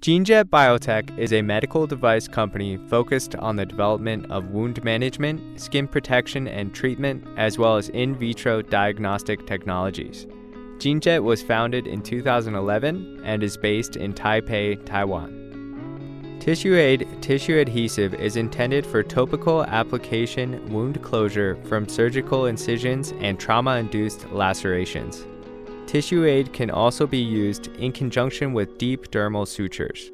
GeneJet Biotech is a medical device company focused on the development of wound management, skin protection and treatment, as well as in vitro diagnostic technologies. GeneJet was founded in 2011 and is based in Taipei, Taiwan. Tissue Aid Tissue Adhesive is intended for topical application wound closure from surgical incisions and trauma-induced lacerations. Tissue Aid can also be used in conjunction with deep dermal sutures.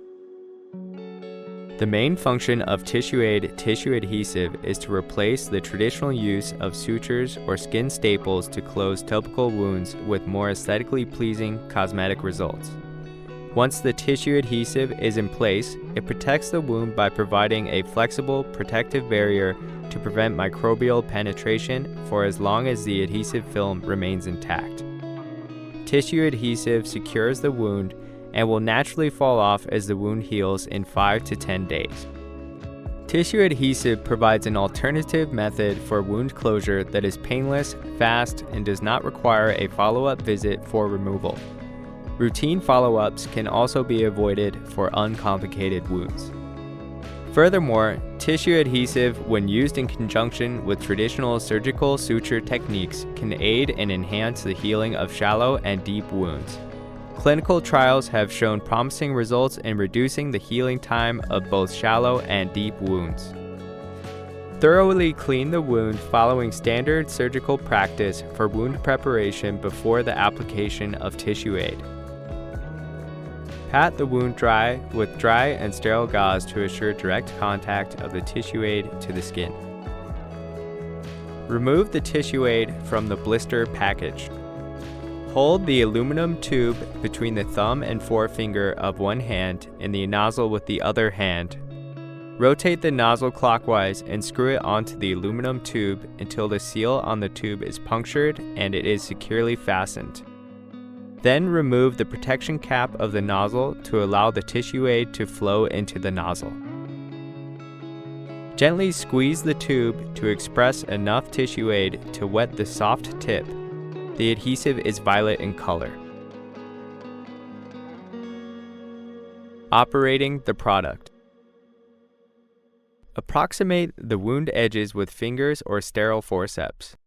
The main function of Tissue Aid Tissue Adhesive is to replace the traditional use of sutures or skin staples to close topical wounds with more aesthetically pleasing cosmetic results. Once the tissue adhesive is in place, it protects the wound by providing a flexible protective barrier to prevent microbial penetration for as long as the adhesive film remains intact. Tissue adhesive secures the wound and will naturally fall off as the wound heals in 5 to 10 days. Tissue adhesive provides an alternative method for wound closure that is painless, fast, and does not require a follow-up visit for removal. Routine follow-ups can also be avoided for uncomplicated wounds. Furthermore, tissue adhesive, when used in conjunction with traditional surgical suture techniques, can aid and enhance the healing of shallow and deep wounds. Clinical trials have shown promising results in reducing the healing time of both shallow and deep wounds. Thoroughly clean the wound following standard surgical practice for wound preparation before the application of Tissue Aid. Pat the wound dry with dry and sterile gauze to assure direct contact of the Tissue Aid to the skin. Remove the Tissue Aid from the blister package. Hold the aluminum tube between the thumb and forefinger of one hand and the nozzle with the other hand. Rotate the nozzle clockwise and screw it onto the aluminum tube until the seal on the tube is punctured and it is securely fastened. Then remove the protection cap of the nozzle to allow the Tissue Aid to flow into the nozzle. Gently squeeze the tube to express enough Tissue Aid to wet the soft tip. The adhesive is violet in color. Operating the product. Approximate the wound edges with fingers or sterile forceps.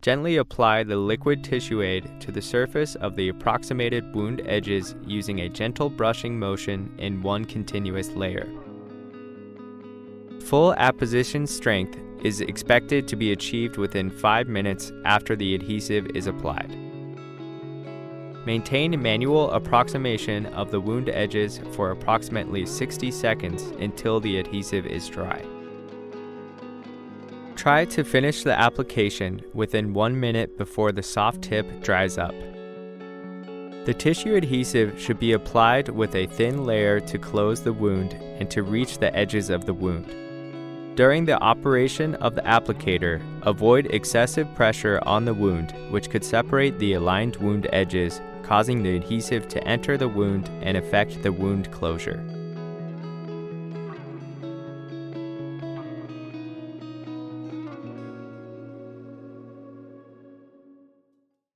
Gently apply the liquid Tissue Aid to the surface of the approximated wound edges using a gentle brushing motion in one continuous layer. Full apposition strength is expected to be achieved within 5 minutes after the adhesive is applied. Maintain manual approximation of the wound edges for approximately 60 seconds until the adhesive is dry. Try to finish the application within 1 minute before the soft tip dries up. The tissue adhesive should be applied with a thin layer to close the wound and to reach the edges of the wound. During the operation of the applicator, avoid excessive pressure on the wound, which could separate the aligned wound edges, causing the adhesive to enter the wound and affect the wound closure.